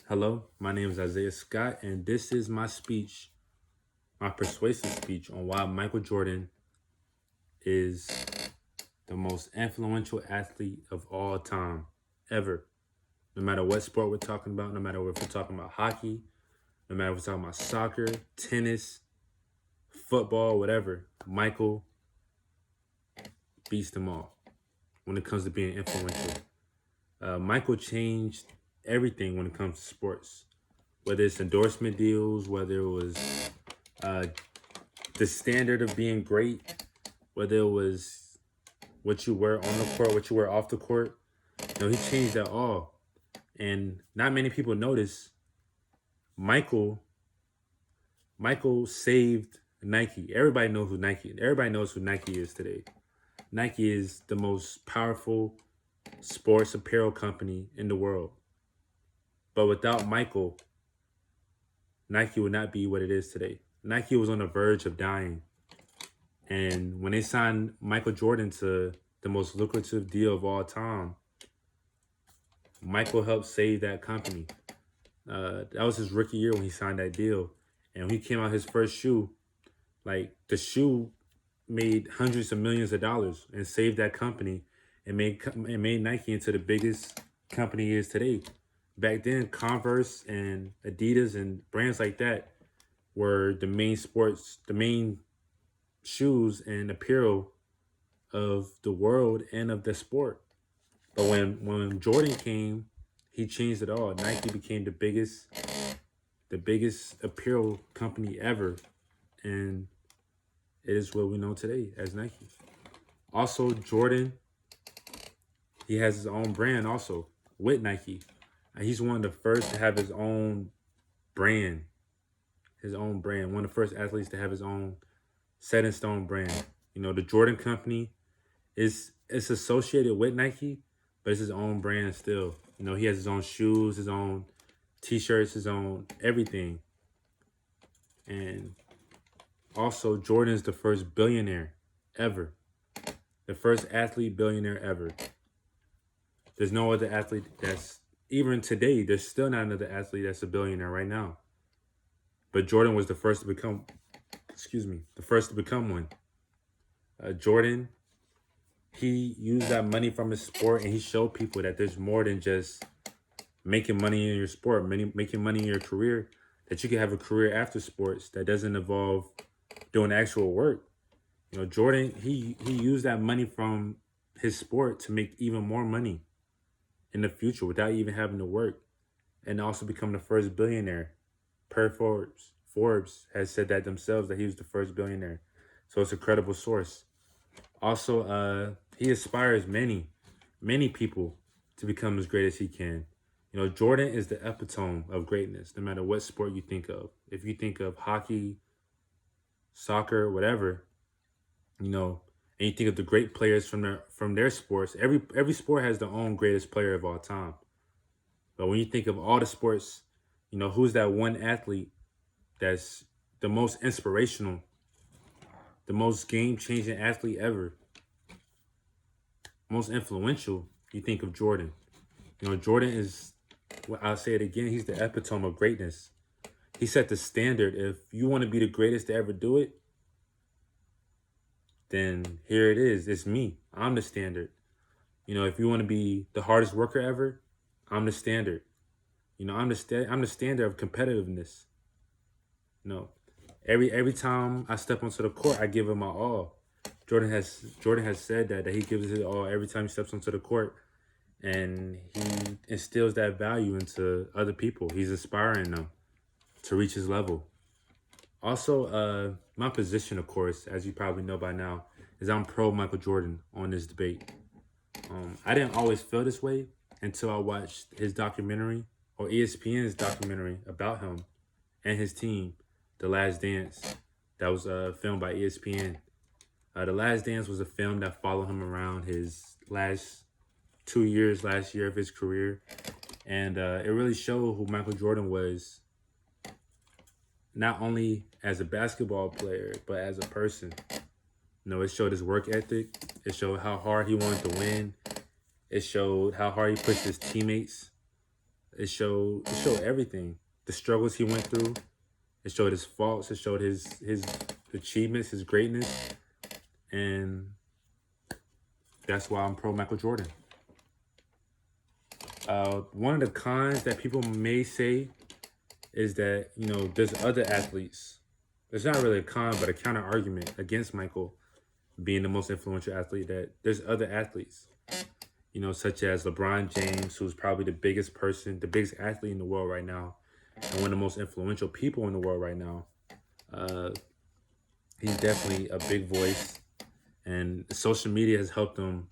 Hello, my name is Isaiah Scott, and this is my speech, my persuasive speech on why Michael Jordan is the most influential athlete of all time, ever. No matter what sport we're talking about, no matter if we're talking about hockey, no matter if we're talking about soccer, tennis, football, whatever, Michael beats them all when it comes to being influential. Michael changed everything when it comes to sports, whether it's endorsement deals, whether it was uh, the standard of being great, whether it was what you wear on the court, what you wear off the court. He changed that all. And not many people notice Michael Michael saved Nike. Everybody knows who Nike. Everybody knows who Nike is today. Nike is the most powerful sports apparel company in the world. But without Michael, Nike would not be what it is today. Nike was on the verge of dying. And when they signed Michael Jordan to the most lucrative deal of all time, Michael helped save that company. That was his rookie year when he signed that deal. And when he came out his first shoe, like the shoe made hundreds of millions of dollars and saved that company and made Nike into the biggest company it is today. Back then, Converse and Adidas and brands like that were the main shoes and apparel of the world and of the sport. But when Jordan came, he changed it all. Nike became the biggest apparel company ever, and it is what we know today as Nike. Also, Jordan, he has his own brand also with Nike. He's one of the first to have his own brand. One of the first athletes to have his own set in stone brand. The Jordan Company it's associated with Nike, but it's his own brand still. He has his own shoes, his own t-shirts, his own everything. And also, Jordan is the first billionaire ever. The first athlete billionaire ever. There's no other athlete that's, even today, there's still not another athlete that's a billionaire right now. But Jordan was the first to become one. Jordan, he used that money from his sport and he showed people that there's more than just making money in your sport, making money in your career, that you can have a career after sports that doesn't involve doing actual work. Jordan, he used that money from his sport to make even more money in the future without even having to work, and also become the first billionaire per Forbes. Forbes has said that themselves, that he was the first billionaire. So it's a credible source. Also, he inspires many people to become as great as he can. Jordan is the epitome of greatness, no matter what sport you think of. If you think of hockey, soccer, whatever, and you think of the great players from their sports, every sport has their own greatest player of all time. But when you think of all the sports, who's that one athlete that's the most inspirational, the most game-changing athlete ever, most influential? You think of Jordan. Jordan is, well, I'll say it again, he's the epitome of greatness. He set the standard. If you want to be the greatest to ever do it, then here it is. It's me. I'm the standard. If you want to be the hardest worker ever, I'm the standard. I'm the standard of competitiveness. Every time I step onto the court, I give it my all. Jordan has said that he gives it all every time he steps onto the court, and he instills that value into other people. He's inspiring them to reach his level. Also, my position, of course, as you probably know by now, is I'm pro Michael Jordan on this debate. I didn't always feel this way until I watched his documentary, or ESPN's documentary about him and his team, The Last Dance, that was filmed by ESPN. The Last Dance was a film that followed him around his last year of his career. And it really showed who Michael Jordan was, not only as a basketball player, but as a person. It showed his work ethic. It showed how hard he wanted to win. It showed how hard he pushed his teammates. It showed everything. The struggles he went through. It showed his faults. It showed his achievements, his greatness, and that's why I'm pro Michael Jordan. One of the cons that people may say is that there's other athletes. It's not really a con, but a counter argument against Michael being the most influential athlete. That there's other athletes, such as LeBron James, who's probably the biggest athlete in the world right now, and one of the most influential people in the world right now. He's definitely a big voice, and social media has helped him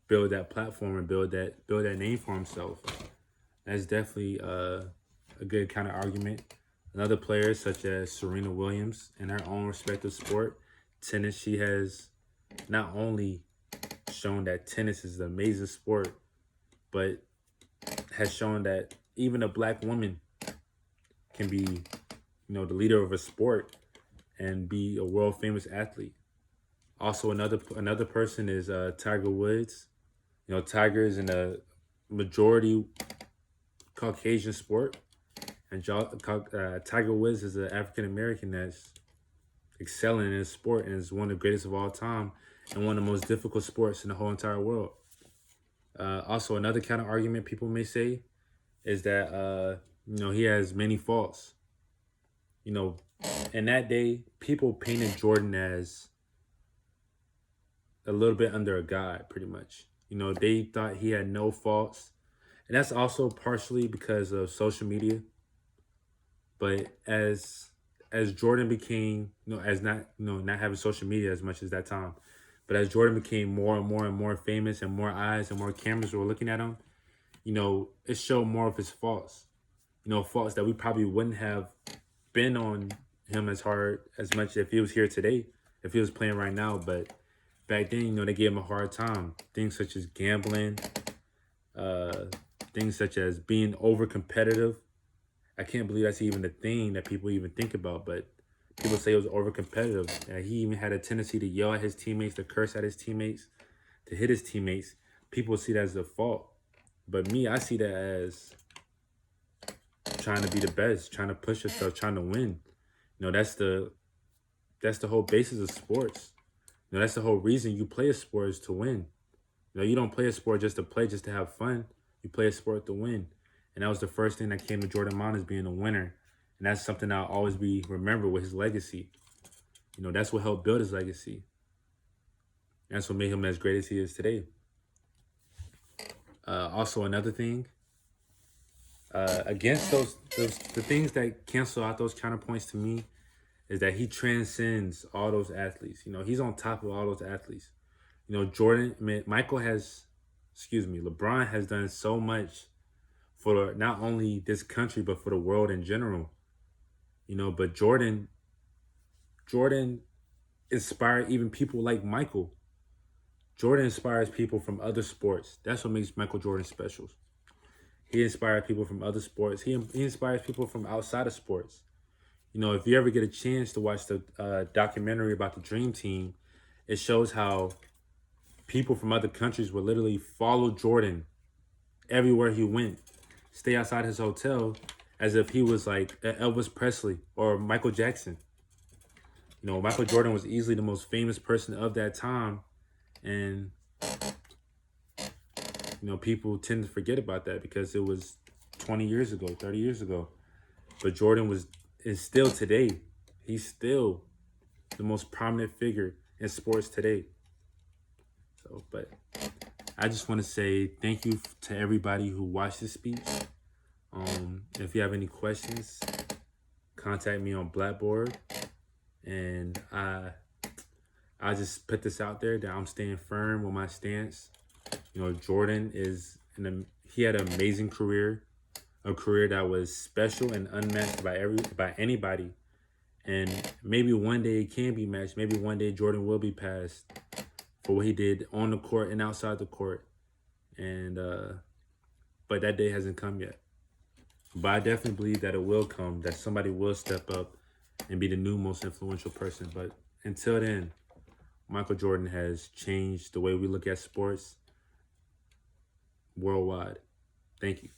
build that platform and build that name for himself. That's definitely a good kind of argument. Another player such as Serena Williams, in her own respective sport, tennis, she has not only shown that tennis is an amazing sport, but has shown that even a black woman can be, the leader of a sport and be a world famous athlete. Also, another person is Tiger Woods. Tiger is in a majority Caucasian sport, and Tiger Woods is an African American that's excelling in his sport and is one of the greatest of all time and one of the most difficult sports in the whole entire world. Also, another kind of argument people may say is that he has many faults. In that day, people painted Jordan as a little bit under a god, pretty much. They thought he had no faults. And that's also partially because of social media. But as Jordan became, as not having social media as much as that time, but as Jordan became more and more and more famous and more eyes and more cameras were looking at him, it showed more of his faults. Faults that we probably wouldn't have been on him as much if he was here today, if he was playing right now. But back then, they gave him a hard time. Things such as gambling, things such as being over competitive. I can't believe that's even a thing that people even think about, but people say it was over competitive. He even had a tendency to yell at his teammates, to curse at his teammates, to hit his teammates. People see that as a fault. But me, I see that as trying to be the best, trying to push yourself, trying to win. That's the whole basis of sports. That's the whole reason you play a sport, is to win. You don't play a sport just to play, just to have fun. You play a sport to win. And that was the first thing that came to Jordan mind, as being a winner. And that's something I'll always be remembered with his legacy. That's what helped build his legacy. That's what made him as great as he is today. Also, another thing, against the things that cancel out those counterpoints to me, is that he transcends all those athletes. He's on top of all those athletes. LeBron has done so much for not only this country, but for the world in general. But Jordan inspired even people like Michael. Jordan inspires people from other sports. That's what makes Michael Jordan special. He inspired people from other sports. He inspires people from outside of sports. If you ever get a chance to watch the documentary about the Dream Team, it shows how people from other countries would literally follow Jordan everywhere he went, stay outside his hotel as if he was like Elvis Presley or Michael Jackson. Michael Jordan was easily the most famous person of that time. And, people tend to forget about that because it was 20 years ago, 30 years ago. But Jordan is still today. He's still the most prominent figure in sports today. But I just want to say thank you to everybody who watched this speech. If you have any questions, contact me on Blackboard. And I just put this out there that I'm staying firm with my stance. Jordan he had an amazing career, a career that was special and unmatched by anybody. And maybe one day it can be matched. Maybe one day Jordan will be passed for what he did on the court and outside the court. And but that day hasn't come yet. But I definitely believe that it will come, that somebody will step up and be the new most influential person. But until then, Michael Jordan has changed the way we look at sports worldwide. Thank you.